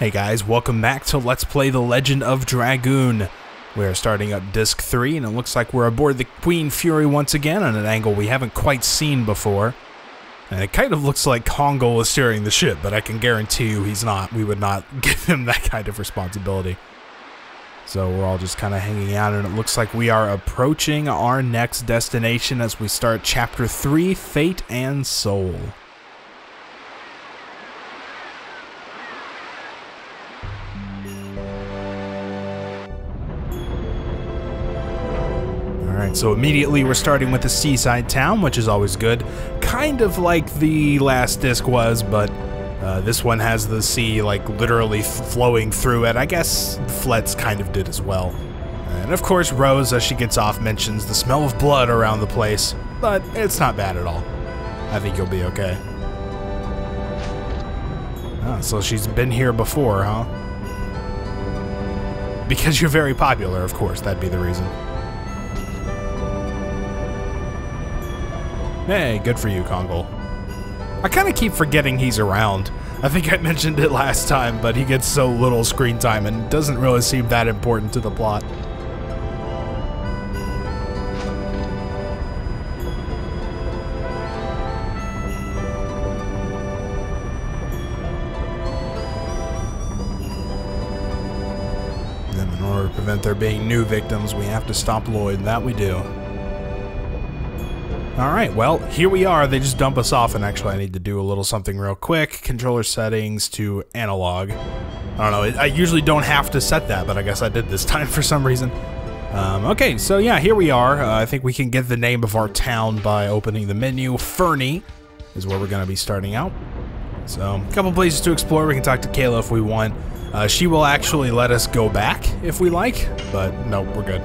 Hey guys, welcome back to Let's Play The Legend of Dragoon. We're starting up Disc 3, and it looks like we're aboard the Queen Fury once again on an angle we haven't quite seen before. And it kind of looks like Kongol is steering the ship, but I can guarantee you he's not. We would not give him that kind of responsibility. So we're all just kind of hanging out, and it looks like we are approaching our next destination as we start Chapter 3, Fate and Soul. Alright, so immediately we're starting with a seaside town, which is always good. Kind of like the last disc was, but this one has the sea like literally flowing through it. I guess Flet's kind of did as well. And of course Rose, as she gets off, mentions the smell of blood around the place, but it's not bad at all. I think you'll be okay. Oh, so she's been here before, huh? Because you're very popular, of course, that'd be the reason. Hey, good for you, Kongol. I kind of keep forgetting he's around. I think I mentioned it last time, but he gets so little screen time and doesn't really seem that important to the plot. And in order to prevent there being new victims, we have to stop Lloyd, and that we do. Alright, well, here we are. They just dump us off, and actually I need to do a little something real quick. Controller settings to analog. I don't know, I usually don't have to set that, but I guess I did this time for some reason. Okay, so yeah, here we are. I think we can get the name of our town by opening the menu. Fernie is where we're going to be starting out. So, a couple places to explore. We can talk to Kayla if we want. She will actually let us go back if we like, but no, we're good.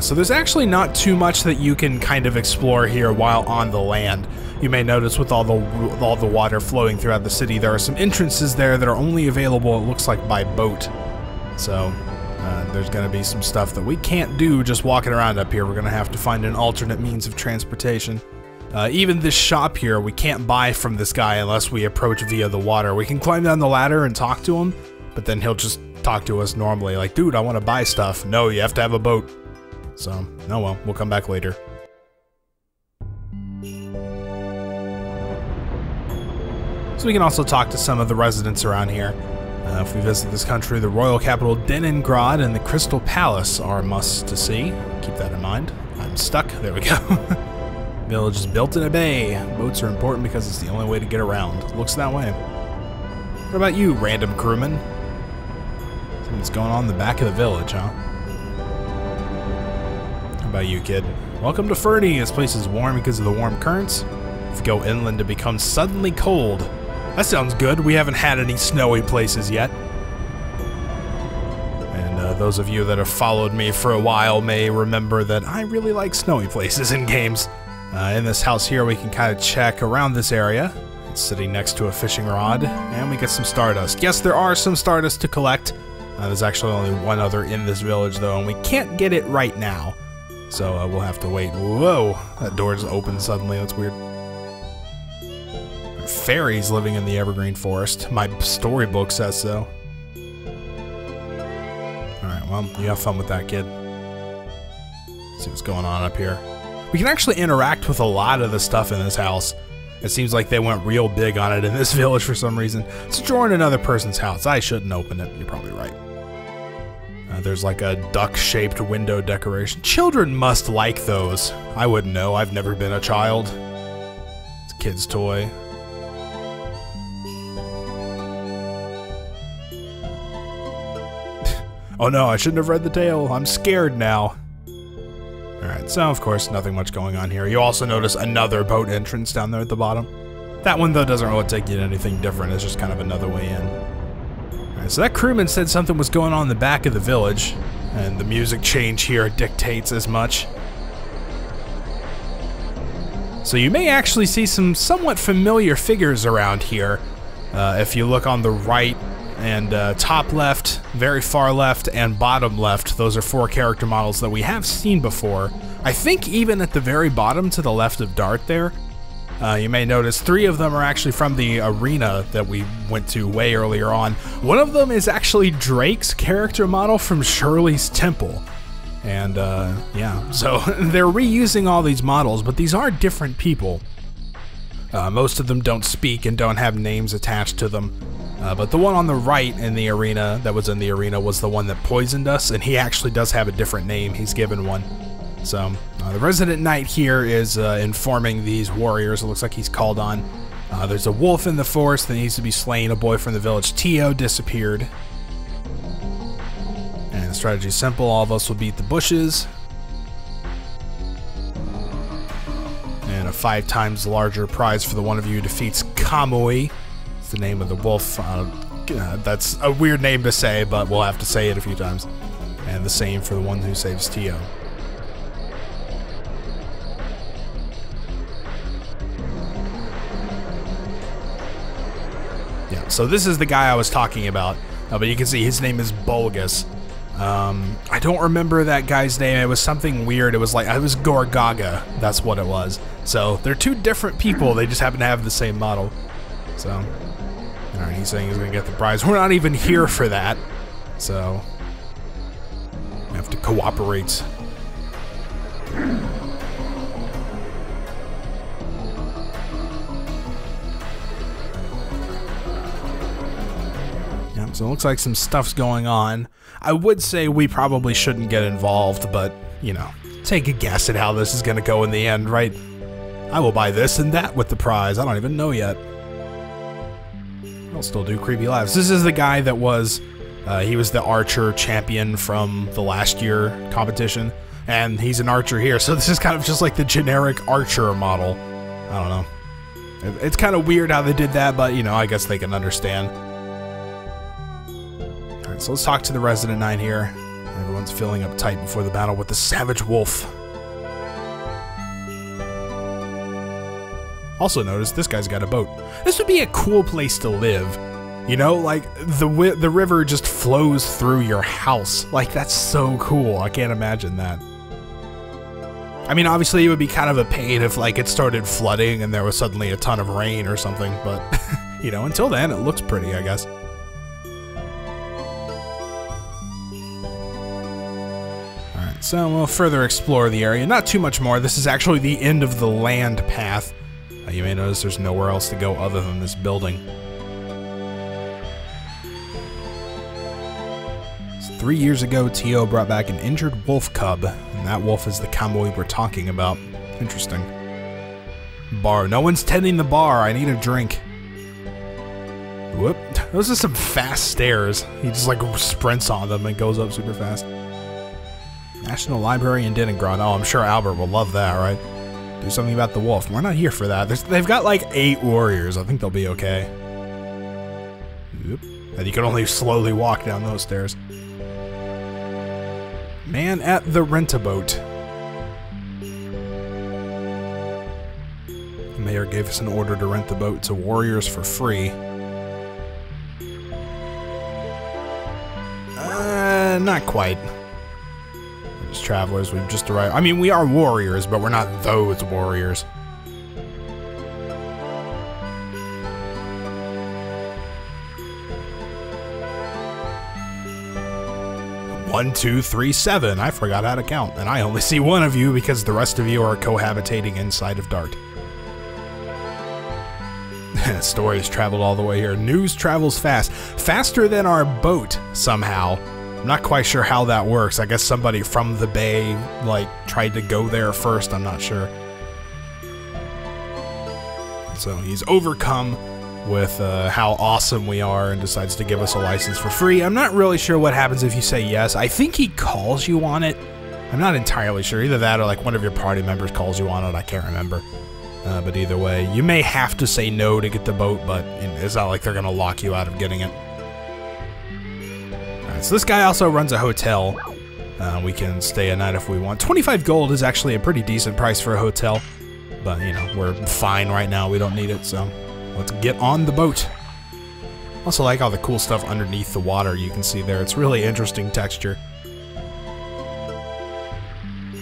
So there's actually not too much that you can kind of explore here while on the land. You may notice with all the water flowing throughout the city, there are some entrances there that are only available, it looks like, by boat. So there's going to be some stuff that we can't do just walking around up here. We're going to have to find an alternate means of transportation. Even this shop here, we can't buy from this guy unless we approach via the water. We can climb down the ladder and talk to him, but then he'll just talk to us normally, like, dude, I want to buy stuff. No, you have to have a boat. So, oh well, we'll come back later. So we can also talk to some of the residents around here. If we visit this country, the royal capital Leningrad and the Crystal Palace are a must to see. Keep that in mind. I'm stuck. There we go. Village is built in a bay. Boats are important because it's the only way to get around. Looks that way. What about you, random crewman? Something's going on in the back of the village, huh? How about you, kid? Welcome to Fernie. This place is warm because of the warm currents. If you go inland, it becomes suddenly cold. That sounds good. We haven't had any snowy places yet. And those of you that have followed me for a while may remember that I really like snowy places in games. In this house here, we can kind of check around this area. It's sitting next to a fishing rod, and we get some stardust. Yes, there are some stardust to collect. There's actually only one other in this village, though, and we can't get it right now. So we'll have to wait. Whoa, that door just opened suddenly. That's weird. Fairies living in the evergreen forest. My storybook says so. Alright, well, you have fun with that, kid. Let's see what's going on up here. We can actually interact with a lot of the stuff in this house. It seems like they went real big on it in this village for some reason. It's a drawer in another person's house. I shouldn't open it. You're probably right. There's like a duck-shaped window decoration. Children must like those. I wouldn't know. I've never been a child. It's a kid's toy. Oh no, I shouldn't have read the tale. I'm scared now. Alright, so of course, nothing much going on here. You also notice another boat entrance down there at the bottom. That one, though, doesn't really take you to anything different. It's just kind of another way in. So that crewman said something was going on in the back of the village, and the music change here dictates as much. So you may actually see some somewhat familiar figures around here. If you look on the right and top left, very far left, and bottom left, those are 4 character models that we have seen before. I think even at the very bottom to the left of Dart there, You may notice 3 of them are actually from the arena that we went to way earlier on. One of them is actually Drake's character model from Shirley's Temple. And yeah, so they're reusing all these models, but these are different people. Most of them don't speak and don't have names attached to them. But the one on the right in the arena, that was in the arena, was the one that poisoned us, and he actually does have a different name. He's given one. So, the resident knight here is informing these warriors. It looks like he's called on. There's a wolf in the forest that needs to be slain. A boy from the village Tio disappeared. And the strategy's simple. All of us will beat the bushes. And a 5 times larger prize for the one of you who defeats Kamui. It's the name of the wolf. That's a weird name to say, but we'll have to say it a few times. And the same for the one who saves Tio. Yeah, so this is the guy I was talking about, but you can see his name is Bulgus. I don't remember that guy's name. It was something weird. It was like, it was Gorgaga. That's what it was. So they're 2 different people. They just happen to have the same model. So, all right, he's saying he's going to get the prize. We're not even here for that. So, we have to cooperate. So it looks like some stuff's going on. I would say we probably shouldn't get involved, but, you know, take a guess at how this is going to go in the end, right? I will buy this and that with the prize. I don't even know yet. I'll still do creepy lives. This is the guy that was, he was the archer champion from the last year competition, and he's an archer here, so this is kind of just like the generic archer model. I don't know. It's kind of weird how they did that, but, you know, I guess they can understand. So let's talk to the resident knight here. Everyone's feeling uptight before the battle with the savage wolf. Also notice this guy's got a boat. This would be a cool place to live. You know, like the river just flows through your house. Like, that's so cool. I can't imagine that. I mean, obviously it would be kind of a pain if like it started flooding and there was suddenly a ton of rain or something, but you know, until then it looks pretty, I guess. So we'll further explore the area. Not too much more. This is actually the end of the land path. You may notice there's nowhere else to go other than this building. So 3 years ago, Tio brought back an injured wolf cub, and that wolf is the Kamui we're talking about. Interesting. Bar. No one's tending the bar. I need a drink. Whoop. Those are some fast stairs. He just like sprints on them and goes up super fast. National Library in Denningrad. Oh, I'm sure Albert will love that, right? Do something about the wolf. We're not here for that. They've got like 8 warriors. I think they'll be okay. Oop. And you can only slowly walk down those stairs. Man at the rent-a-boat. The mayor gave us an order to rent the boat to warriors for free. Not quite. As travelers, we've just arrived. I mean, we are warriors, but we're not those warriors. One, 2, 3, 7. I forgot how to count, and I only see one of you because the rest of you are cohabitating inside of Dart. Stories traveled all the way here. News travels fast. Faster than our boat, somehow. I'm not quite sure how that works. I guess somebody from the bay, like, tried to go there first. I'm not sure. So he's overcome with how awesome we are and decides to give us a license for free. I'm not really sure what happens if you say yes. I think he calls you on it. I'm not entirely sure. Either that or like one of your party members calls you on it. I can't remember. But either way, you may have to say no to get the boat, but it's not like they're going to lock you out of getting it. So this guy also runs a hotel. We can stay a night if we want. 25 gold is actually a pretty decent price for a hotel. But, you know, we're fine right now. We don't need it, so let's get on the boat. Also like all the cool stuff underneath the water you can see there. It's really interesting texture.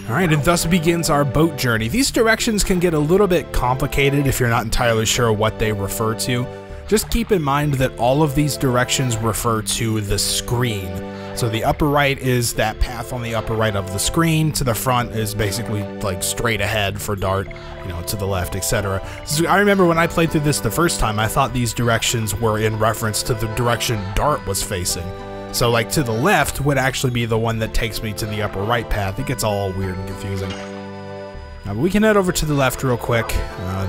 Alright, and thus begins our boat journey. These directions can get a little bit complicated if you're not entirely sure what they refer to. Just keep in mind that all of these directions refer to the screen. So the upper right is that path on the upper right of the screen. To the front is basically like straight ahead for Dart, you know, to the left, etc. So I remember when I played through this the first time, I thought these directions were in reference to the direction Dart was facing. So like to the left would actually be the one that takes me to the upper right path. It gets all weird and confusing. But we can head over to the left real quick.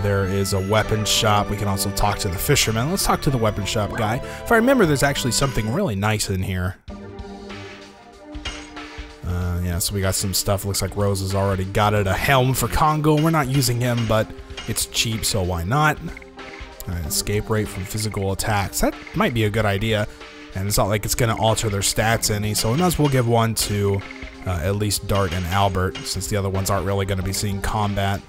There is a weapons shop. We can also talk to the fisherman. Let's talk to the weapons shop guy. If I remember, there's actually something really nice in here. Yeah, so we got some stuff. Looks like Rose has already got it. A helm for Congo. We're not using him, but it's cheap, so why not? Alright, escape rate from physical attacks. That might be a good idea. And it's not like it's going to alter their stats any, so we might as well give one to at least Dart and Albert, since the other ones aren't really going to be seeing combat.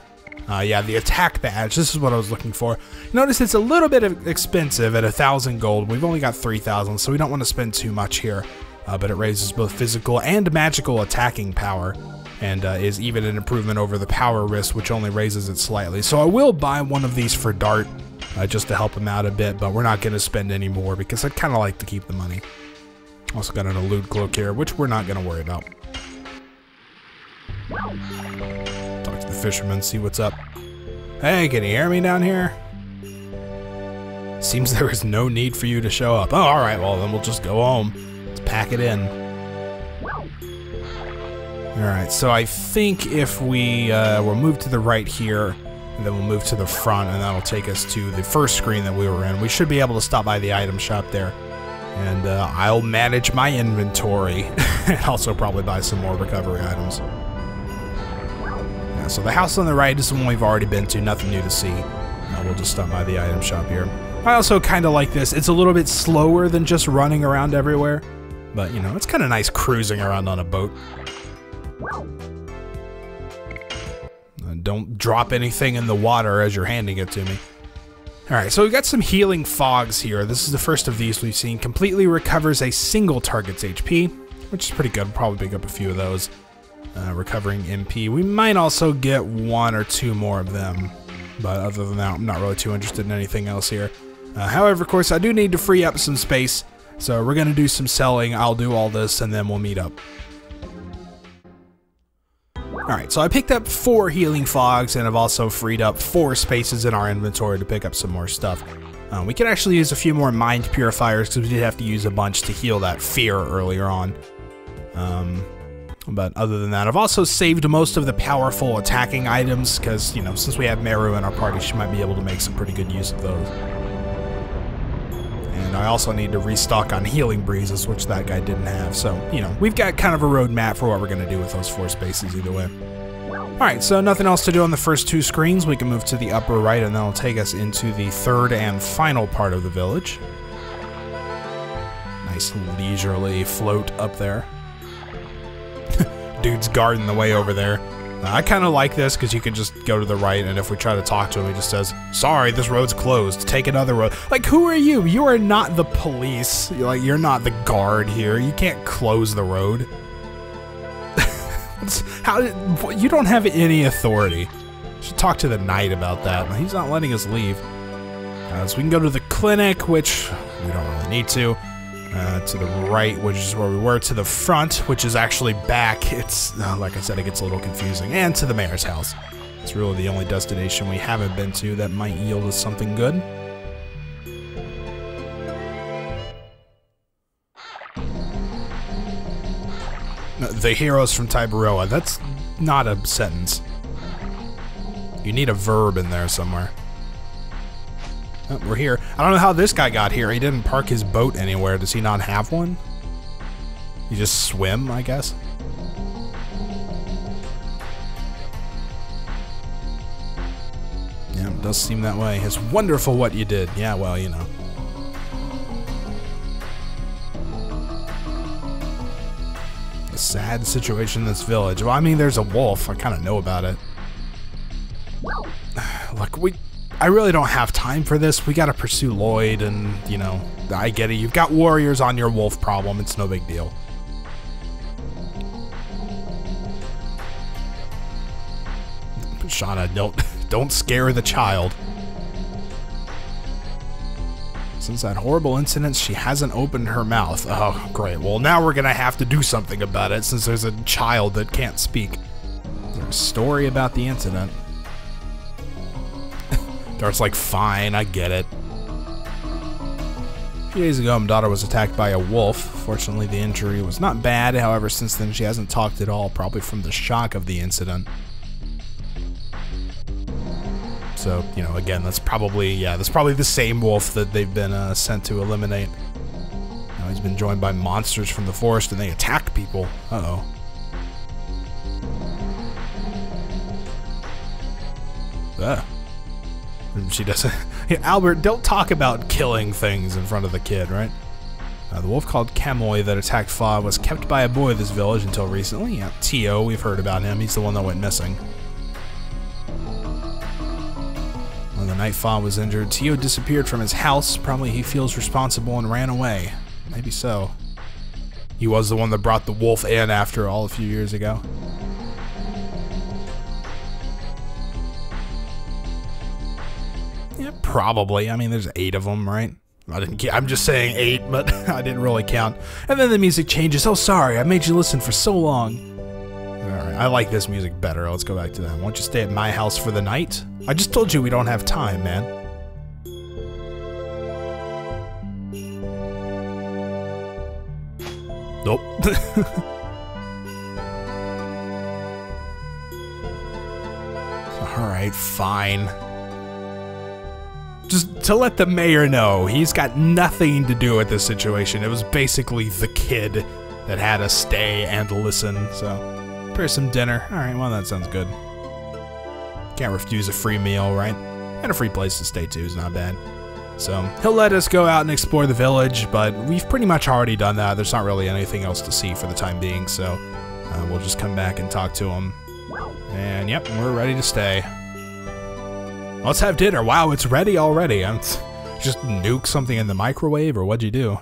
Yeah, the attack badge. This is what I was looking for. Notice it's a little bit expensive at 1,000 gold. We've only got 3,000, so we don't want to spend too much here. But it raises both physical and magical attacking power, and is even an improvement over the power wrist, which only raises it slightly. So I will buy one of these for Dart, just to help him out a bit, but we're not going to spend any more because I'd kind of like to keep the money. Also got an elude cloak here, which we're not going to worry about. Talk to the fisherman, see what's up. Hey, can you hear me down here? Seems there is no need for you to show up. Oh, alright, well then we'll just go home. Let's pack it in. Alright, so I think if we'll move to the right here, and then we'll move to the front, and that'll take us to the first screen that we were in. We should be able to stop by the item shop there. And I'll manage my inventory, and also probably buy some more recovery items. Yeah, so the house on the right is the one we've already been to, nothing new to see. We'll just stop by the item shop here. I also kind of like this. It's a little bit slower than just running around everywhere. But, you know, it's kind of nice cruising around on a boat. Don't drop anything in the water as you're handing it to me. Alright, so we've got some healing fogs here. This is the first of these we've seen. Completely recovers a single target's HP, which is pretty good. We'll probably pick up a few of those. Recovering MP. We might also get one or two more of them. But other than that, I'm not really too interested in anything else here. However, of course, I do need to free up some space. So we're going to do some selling. I'll do all this, and then we'll meet up. Alright, so I picked up 4 healing fogs, and I've also freed up 4 spaces in our inventory to pick up some more stuff. We can actually use a few more mind purifiers, because we did have to use a bunch to heal that fear earlier on. But other than that, I've also saved most of the powerful attacking items, because, you know, since we have Meru in our party, she might be able to make some pretty good use of those. And I also need to restock on healing breezes, which that guy didn't have. So, you know, we've got kind of a roadmap for what we're going to do with those 4 spaces either way. Alright, so nothing else to do on the first 2 screens. We can move to the upper right, and that'll take us into the third and final part of the village. Nice leisurely float up there. Dude's guarding the way over there. I kind of like this because you can just go to the right, and if we try to talk to him, he just says, "Sorry, this road's closed. Take another road." Like, who are you? You are not the police. You're not the guard here. You can't close the road. You don't have any authority. You should talk to the knight about that. He's not letting us leave. So we can go to the clinic, which we don't really need to. To the right, which is where we were. To the front, which is actually back. It's, like I said, it gets a little confusing. And to the mayor's house. It's really the only destination we haven't been to that might yield us something good. The heroes from Tiberoa. That's not a sentence. You need a verb in there somewhere. Oh, we're here. I don't know how this guy got here. He didn't park his boat anywhere. Does he not have one? You just swim, I guess? Yeah, it does seem that way. It's wonderful what you did. Yeah, well, you know. A sad situation in this village. Well, I mean, there's a wolf. I kind of know about it. Look, I really don't have time for this. We gotta pursue Lloyd, and, you know, I get it. You've got warriors on your wolf problem. It's no big deal. Shauna, don't scare the child. Since that horrible incident, she hasn't opened her mouth. Oh, great. Well, now we're gonna have to do something about it since there's a child that can't speak. Is there a story about the incident? Dart's like, fine, I get it. A few days ago, my daughter was attacked by a wolf. Fortunately, the injury was not bad. However, since then, she hasn't talked at all, probably from the shock of the incident. So, you know, again, that's probably the same wolf that they've been sent to eliminate. Now he's been joined by monsters from the forest and they attack people. Uh-oh. She doesn't... Yeah, Albert, don't talk about killing things in front of the kid, right? The wolf called Kamoy that attacked Fa was kept by a boy of this village until recently. Yeah, Tio, we've heard about him. He's the one that went missing. When the night Fa was injured, Tio disappeared from his house. Probably he feels responsible and ran away. Maybe so. He was the one that brought the wolf in after all a few years ago. Yeah, probably. I mean, there's 8 of them, right? I'm just saying 8, but I didn't really count. And then the music changes. Oh, sorry, I made you listen for so long. Alright, I like this music better. Let's go back to that. Won't you stay at my house for the night? I just told you we don't have time, man. Nope. Alright, fine. Just to let the mayor know, he's got nothing to do with this situation. It was basically the kid that had to stay and listen, so... Prepare some dinner. Alright, well that sounds good. Can't refuse a free meal, right? And a free place to stay too is not bad. So, he'll let us go out and explore the village, but we've pretty much already done that. There's not really anything else to see for the time being, so we'll just come back and talk to him. And yep, we're ready to stay. Let's have dinner. Wow, it's ready already. Just nuke something in the microwave, or what'd you do?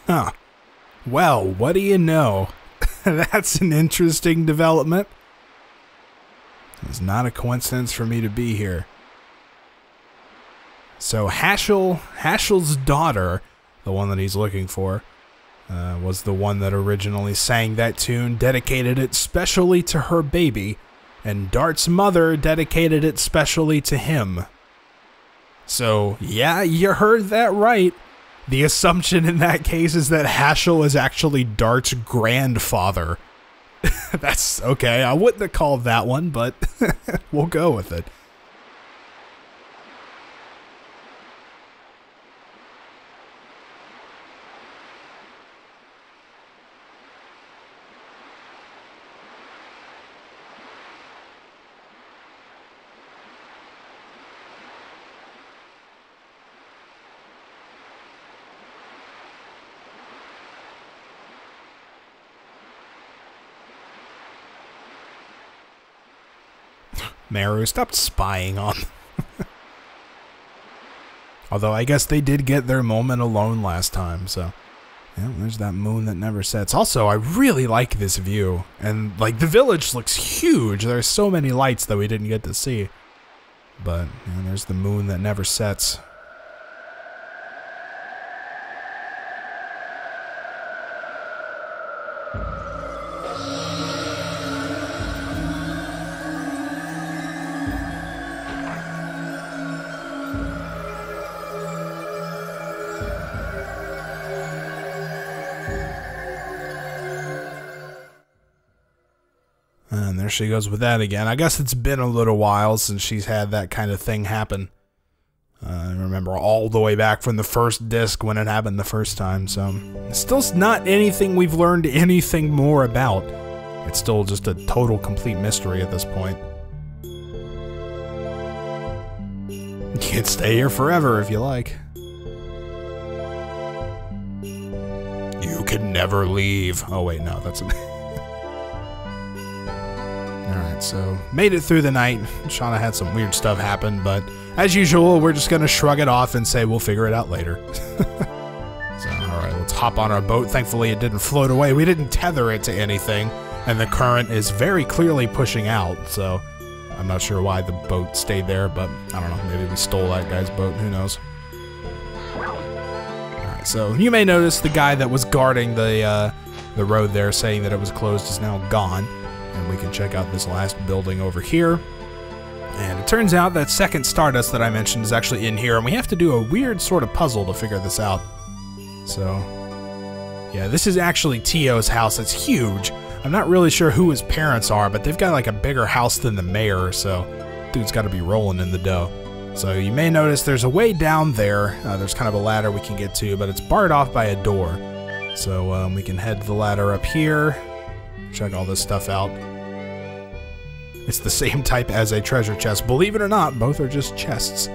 Huh. Well, what do you know? That's an interesting development. It's not a coincidence for me to be here. So Haschel's daughter, the one that he's looking for, was the one that originally sang that tune, dedicated it specially to her baby, and Dart's mother dedicated it specially to him. So, yeah, you heard that right. The assumption in that case is that Haschel is actually Dart's grandfather. That's okay. I wouldn't have called that one, but we'll go with it. Meru, stop spying on them. Although I guess they did get their moment alone last time, so... Yeah, there's that moon that never sets. Also, I really like this view. And, like, the village looks huge. There's so many lights that we didn't get to see. But, yeah, there's the moon that never sets. And there she goes with that again. I guess it's been a little while since she's had that kind of thing happen. I remember all the way back from the first disc when it happened the first time, so... It's still not anything we've learned anything more about. It's still just a total, complete mystery at this point. You can stay here forever if you like. You can never leave. Oh wait, no, that's... Alright, so made it through the night. Shauna had some weird stuff happen, but as usual, we're just gonna shrug it off and say we'll figure it out later. So, alright, let's hop on our boat. Thankfully, it didn't float away. We didn't tether it to anything, and the current is very clearly pushing out, so I'm not sure why the boat stayed there, but I don't know, maybe we stole that guy's boat, who knows. Alright, so you may notice the guy that was guarding the road there saying that it was closed is now gone. And we can check out this last building over here. And it turns out that second Stardust that I mentioned is actually in here, and we have to do a weird sort of puzzle to figure this out. So, yeah, this is actually Tio's house. It's huge. I'm not really sure who his parents are, but they've got like a bigger house than the mayor, so dude's got to be rolling in the dough. So you may notice there's a way down there. There's kind of a ladder we can get to, but it's barred off by a door. So we can head the ladder up here. Check all this stuff out. It's the same type as a treasure chest. Believe it or not, both are just chests.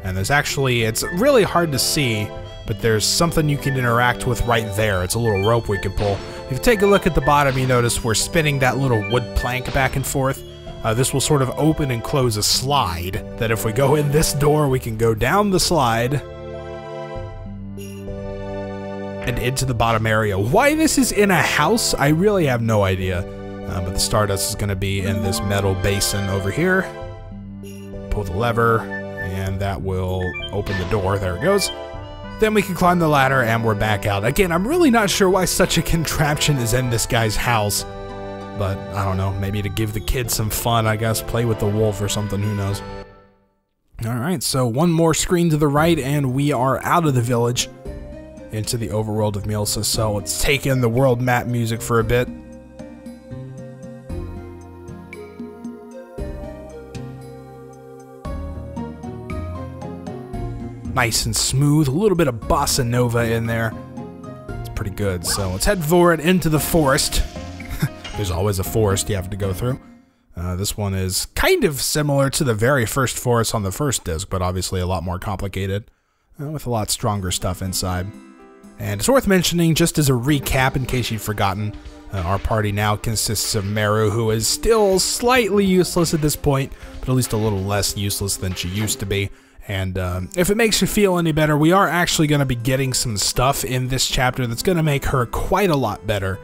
And there's actually, it's really hard to see, but there's something you can interact with right there. It's a little rope we can pull. If you take a look at the bottom, you notice we're spinning that little wood plank back and forth. This will sort of open and close a slide, that if we go in this door, we can go down the slide and into the bottom area. Why this is in a house, I really have no idea. But the Stardust is going to be in this metal basin over here. Pull the lever, and that will open the door. There it goes. Then we can climb the ladder, and we're back out. Again, I'm really not sure why such a contraption is in this guy's house. But, I don't know, maybe to give the kids some fun, I guess. Play with the wolf or something, who knows. Alright, so one more screen to the right, and we are out of the village into the overworld of Mielsa. So let's take in the world map music for a bit. Nice and smooth, a little bit of bossa nova in there. It's pretty good. So let's head forward into the forest. There's always a forest you have to go through. This one is kind of similar to the very first forest on the first disc, but obviously a lot more complicated, with a lot stronger stuff inside. And it's worth mentioning, just as a recap in case you've forgotten, our party now consists of Meru, who is still slightly useless at this point, but at least a little less useless than she used to be. And if it makes you feel any better, we are actually going to be getting some stuff in this chapter that's going to make her quite a lot better.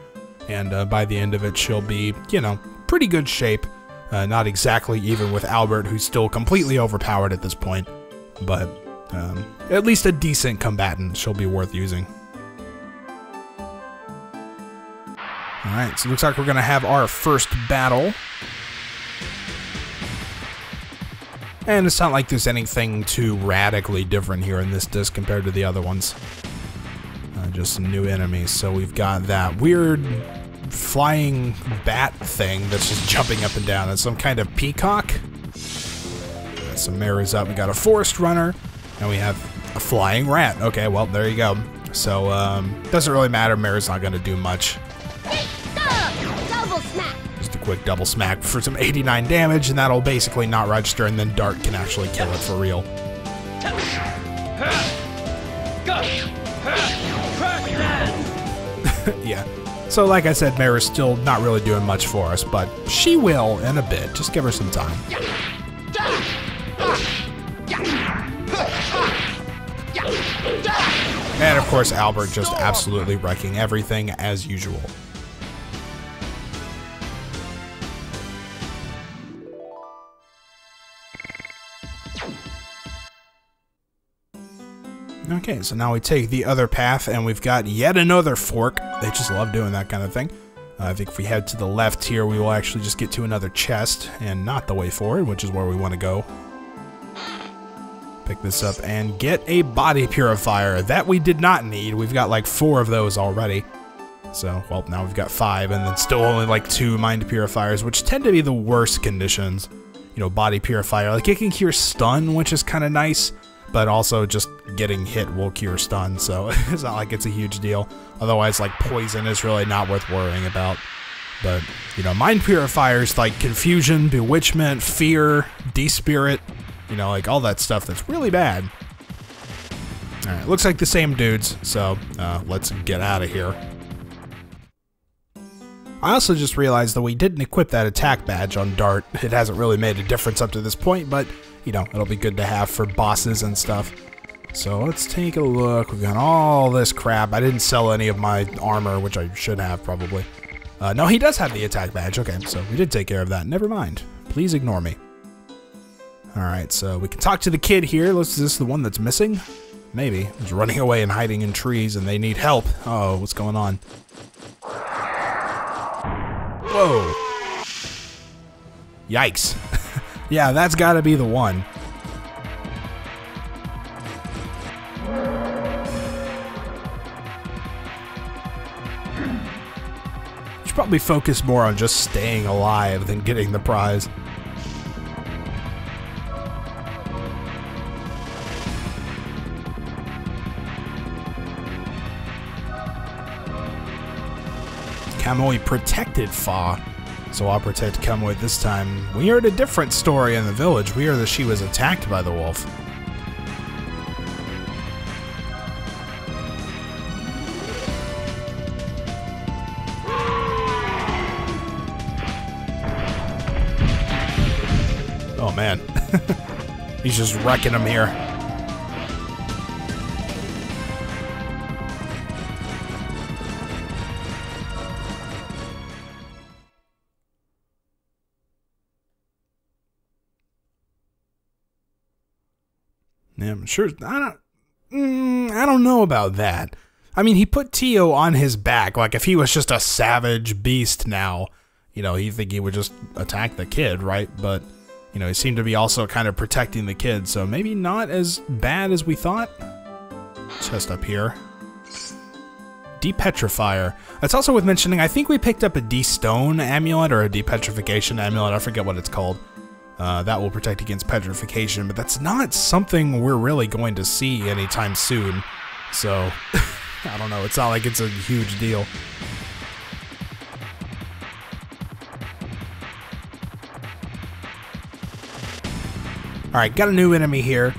And by the end of it, she'll be, you know, pretty good shape. Not exactly even with Albert, who's still completely overpowered at this point. But at least a decent combatant. She'll be worth using. Alright, so it looks like we're going to have our first battle. And it's not like there's anything too radically different here in this disc compared to the other ones. Just some new enemies. So we've got that weird flying bat thing that's just jumping up and down. It's some kind of peacock. Some mirrors up. We got a forest runner. And we have a flying rat. Okay, well, there you go. So, doesn't really matter. Mara's not going to do much. Double smack. Just a quick double smack for some 89 damage, and that'll basically not register, and then Dart can actually kill it for real. Go. Yeah. So like I said, Mara's still not really doing much for us, but she will in a bit. Just give her some time. And of course, Albert just absolutely wrecking everything as usual. Okay, so now we take the other path, and we've got yet another fork. They just love doing that kind of thing. I think if we head to the left here, we will actually just get to another chest, and not the way forward, which is where we want to go. Pick this up and get a body purifier. That we did not need. We've got like 4 of those already. So, well, now we've got 5, and then still only like 2 mind purifiers, which tend to be the worst conditions. You know, body purifier. Like, it can cure stun, which is kind of nice. But also just getting hit will cure stun, so it's not like it's a huge deal. Otherwise, like, poison is really not worth worrying about. But, you know, mind purifiers like confusion, bewitchment, fear, despirit, you know, like all that stuff that's really bad. Alright, looks like the same dudes, so let's get out of here. I also just realized that we didn't equip that attack badge on Dart. It hasn't really made a difference up to this point, but you know, it'll be good to have for bosses and stuff. So let's take a look. We've got all this crap. I didn't sell any of my armor, which I should have probably. No, he does have the attack badge. Okay, so we did take care of that. Never mind. Please ignore me. Alright, so we can talk to the kid here. Is this the one that's missing? Maybe. He's running away and hiding in trees and they need help. Oh, what's going on? Whoa. Yikes. Yeah, that's gotta be the one. Should probably focus more on just staying alive than getting the prize. Kamui protected Fa. So I'll protect Kamui this time. We heard a different story in the village. We heard that she was attacked by the wolf. Oh man. He's just wrecking them here. Yeah, I'm sure. I don't know about that. I mean, he put Tio on his back. Like, if he was just a savage beast now, you know, he'd think he would just attack the kid, right? But, you know, he seemed to be also kind of protecting the kid, so maybe not as bad as we thought. Chest up here. Depetrifier. That's also worth mentioning. I think we picked up a de-stone amulet or a depetrification amulet. I forget what it's called. That will protect against petrification, but that's not something we're really going to see anytime soon. So, I don't know. It's not like it's a huge deal. Alright, got a new enemy here.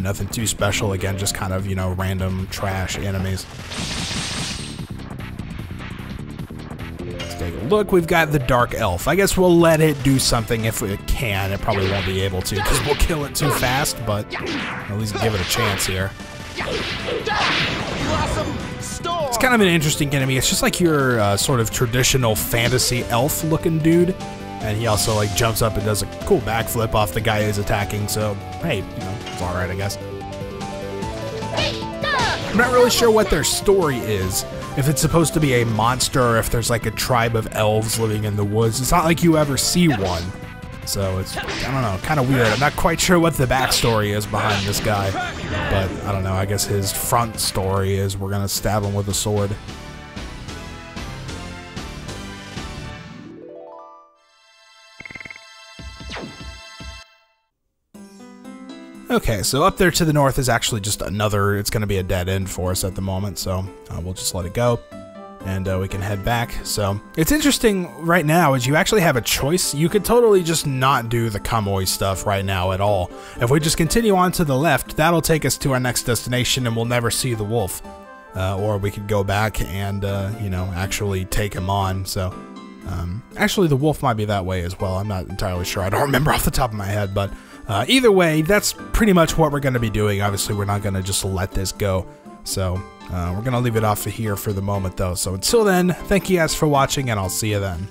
Nothing too special. Again, just kind of, you know, random trash enemies. Take a look, we've got the Dark Elf. I guess we'll let it do something if it can. It probably won't be able to because we'll kill it too fast, but at least give it a chance here. It's kind of an interesting enemy. It's just like your sort of traditional fantasy elf looking dude. And he also like jumps up and does a cool backflip off the guy he's attacking, so hey, you know, it's alright I guess. I'm not really sure what their story is. If it's supposed to be a monster or if there's like a tribe of elves living in the woods. It's not like you ever see one. So it's, I don't know, kind of weird. I'm not quite sure what the backstory is behind this guy. But I don't know, I guess his front story is we're gonna stab him with a sword. Okay, so up there to the north is actually just another, it's going to be a dead end for us at the moment, so we'll just let it go, and we can head back. So, it's interesting right now is you actually have a choice. You could totally just not do the Kamui stuff right now at all. If we just continue on to the left, that'll take us to our next destination and we'll never see the wolf. or we could go back and, you know, actually take him on. So, actually, the wolf might be that way as well. I'm not entirely sure. I don't remember off the top of my head, but either way, that's pretty much what we're going to be doing. Obviously, we're not going to just let this go. So, we're going to leave it off here for the moment, though. So, until then, thank you guys for watching, and I'll see you then.